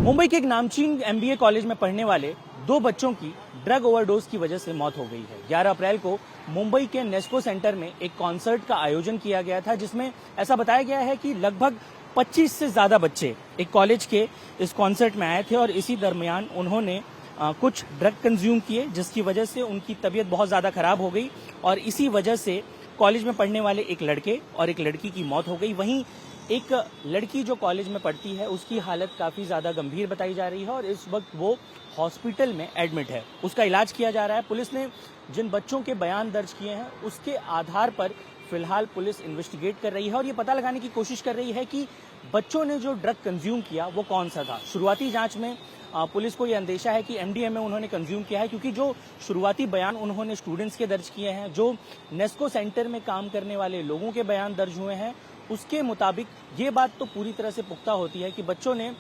मुंबई के एक नामचीन एमबीए कॉलेज में पढ़ने वाले दो बच्चों की ड्रग ओवरडोज की वजह से मौत हो गई है। 11 अप्रैल को मुंबई के नेस्को सेंटर में एक कॉन्सर्ट का आयोजन किया गया था, जिसमें ऐसा बताया गया है कि लगभग 25 से ज्यादा बच्चे एक कॉलेज के इस कॉन्सर्ट में आए थे और इसी दरमियान उन्होंने कुछ ड्रग कंज्यूम किए, जिसकी वजह से उनकी तबीयत बहुत ज्यादा खराब हो गई और इसी वजह से कॉलेज में पढ़ने वाले एक लड़के और एक लड़की की मौत हो गई। वहीं एक लड़की जो कॉलेज में पढ़ती है उसकी हालत काफी ज्यादा गंभीर बताई जा रही है और इस वक्त वो हॉस्पिटल में एडमिट है, उसका इलाज किया जा रहा है। पुलिस ने जिन बच्चों के बयान दर्ज किए हैं उसके आधार पर फिलहाल पुलिस इन्वेस्टिगेट कर रही है और ये पता लगाने की कोशिश कर रही है कि बच्चों ने जो ड्रग कंज्यूम किया वो कौन सा था। शुरुआती जांच में पुलिस को ये अंदेशा है कि एमडीएमए उन्होंने कंज्यूम किया है, क्योंकि जो शुरुआती बयान उन्होंने स्टूडेंट्स के दर्ज किए हैं, जो नेस्को सेंटर में काम करने वाले लोगों के बयान दर्ज हुए हैं, उसके मुताबिक ये बात तो पूरी तरह से पुख्ता होती है कि बच्चों ने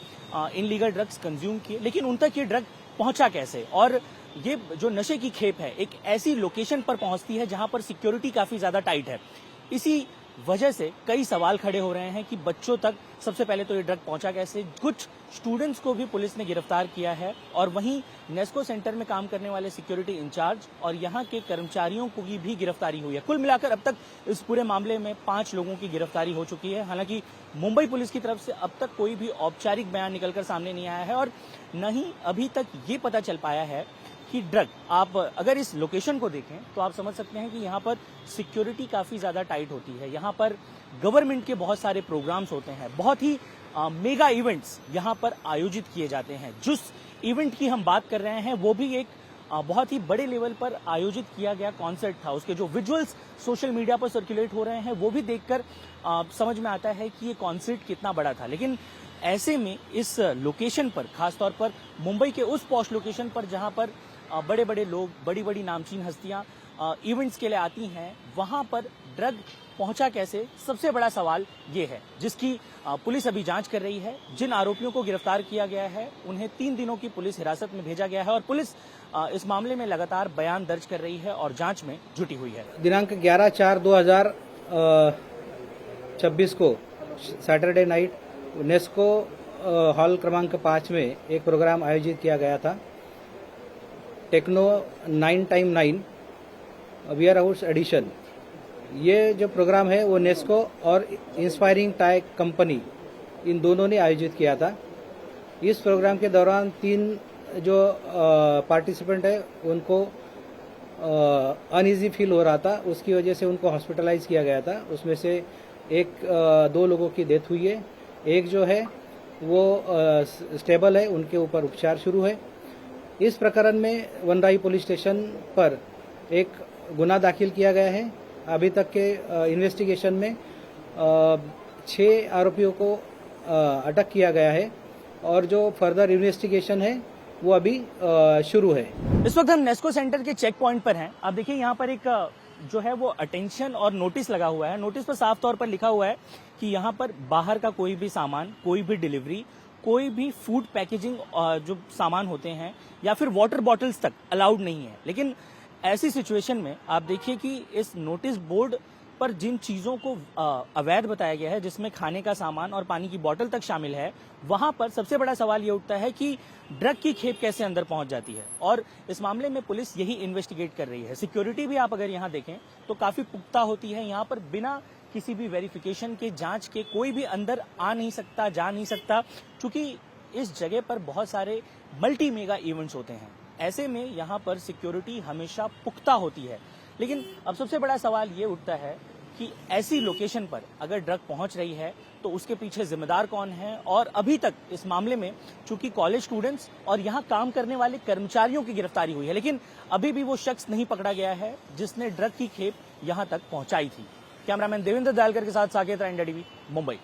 इनलीगल ड्रग्स कंज्यूम किए, लेकिन उन तक ये ड्रग पहुंचा कैसे। और ये जो नशे की खेप है एक ऐसी लोकेशन पर पहुंचती है जहां पर सिक्योरिटी काफी ज्यादा टाइट है। इसी वजह से कई सवाल खड़े हो रहे हैं कि बच्चों तक सबसे पहले तो ये ड्रग पहुंचा कैसे। कुछ स्टूडेंट्स को भी पुलिस ने गिरफ्तार किया है और वहीं नेस्को सेंटर में काम करने वाले सिक्योरिटी इंचार्ज और यहां के कर्मचारियों को की भी गिरफ्तारी हुई है। कुल मिलाकर अब तक इस पूरे मामले में 5 लोगों की गिरफ्तारी हो चुकी है। हालांकि मुंबई पुलिस की तरफ से अब तक कोई भी औपचारिक बयान निकलकर सामने नहीं आया है और न ही अभी तक ये पता चल पाया है कि ड्रग, आप अगर इस लोकेशन को देखें तो आप समझ सकते हैं कि यहाँ पर सिक्योरिटी काफी ज्यादा टाइट होती है। यहाँ पर गवर्नमेंट के बहुत सारे प्रोग्राम्स होते हैं, बहुत ही मेगा इवेंट्स यहाँ पर आयोजित किए जाते हैं। जिस इवेंट की हम बात कर रहे हैं वो भी एक बहुत ही बड़े लेवल पर आयोजित किया गया कॉन्सर्ट था। उसके जो विजुअल्स सोशल मीडिया पर सर्कुलेट हो रहे हैं वो भी देखकर समझ में आता है कि ये कॉन्सर्ट कितना बड़ा था। लेकिन ऐसे में इस लोकेशन पर, खासतौर पर मुंबई के उस पॉश लोकेशन पर जहां पर बड़े बड़े लोग, बड़ी बड़ी नामचीन हस्तियां इवेंट्स के लिए आती हैं, वहां पर ड्रग पहुंचा कैसे, सबसे बड़ा सवाल ये है, जिसकी पुलिस अभी जांच कर रही है। जिन आरोपियों को गिरफ्तार किया गया है उन्हें 3 दिनों की पुलिस हिरासत में भेजा गया है और पुलिस इस मामले में लगातार बयान दर्ज कर रही है और जांच में जुटी हुई है। दिनांक 11/4/2026 को सैटरडे नाइट नेस्को हॉल क्रमांक 5 में एक प्रोग्राम आयोजित किया गया था, techno 9x9 wear house addition. ये जो प्रोग्राम है वो नेस्को और इंस्पायरिंग टाई कंपनी, इन दोनों ने आयोजित किया था। इस प्रोग्राम के दौरान 3 जो पार्टिसिपेंट है उनको अनईजी फील हो रहा था, उसकी वजह से उनको हॉस्पिटलाइज किया गया था। उसमें से 2 लोगों की डेथ हुई है, एक जो है वो स्टेबल है, उनके ऊपर उपचार शुरू है। इस प्रकरण में वनराई पुलिस स्टेशन पर एक गुना दाखिल किया गया है। अभी तक के इन्वेस्टिगेशन में 6 आरोपियों को अटक किया गया है और जो फर्दर इन्वेस्टिगेशन है वो अभी शुरू है। इस वक्त हम नेस्को सेंटर के चेक पॉइंट पर हैं। आप देखिए यहाँ पर एक जो है वो अटेंशन और नोटिस लगा हुआ है। नोटिस पर साफ तौर पर लिखा हुआ है कि यहाँ पर बाहर का कोई भी सामान, कोई भी डिलीवरी, कोई भी फूड पैकेजिंग जो सामान होते हैं या फिर वाटर बॉटल्स तक अलाउड नहीं है। लेकिन ऐसी सिचुएशन में आप देखिए कि इस नोटिस बोर्ड पर जिन चीजों को अवैध बताया गया है, जिसमें खाने का सामान और पानी की बोतल तक शामिल है, वहां पर सबसे बड़ा सवाल ये उठता है कि ड्रग की खेप कैसे अंदर पहुंच जाती है और इस मामले में पुलिस यही इन्वेस्टिगेट कर रही है। सिक्योरिटी भी आप अगर यहां देखें तो काफी पुख्ता होती है। यहां पर बिना किसी भी वेरिफिकेशन के, जांच के कोई भी अंदर आ नहीं सकता, जा नहीं सकता, क्योंकि इस जगह पर बहुत सारे मल्टी मेगा इवेंट्स होते हैं। ऐसे में यहाँ पर सिक्योरिटी हमेशा पुख्ता होती है। लेकिन अब सबसे बड़ा सवाल ये उठता है कि ऐसी लोकेशन पर अगर ड्रग पहुंच रही है तो उसके पीछे जिम्मेदार कौन है। और अभी तक इस मामले में चूंकि कॉलेज स्टूडेंट्स और यहाँ काम करने वाले कर्मचारियों की गिरफ्तारी हुई है, लेकिन अभी भी वो शख्स नहीं पकड़ा गया है जिसने ड्रग की खेप यहाँ तक पहुंचाई थी। कैमरामैन देवेंद्र दालकर के साथ साकेत राय, इंडिया टीवी, मुंबई।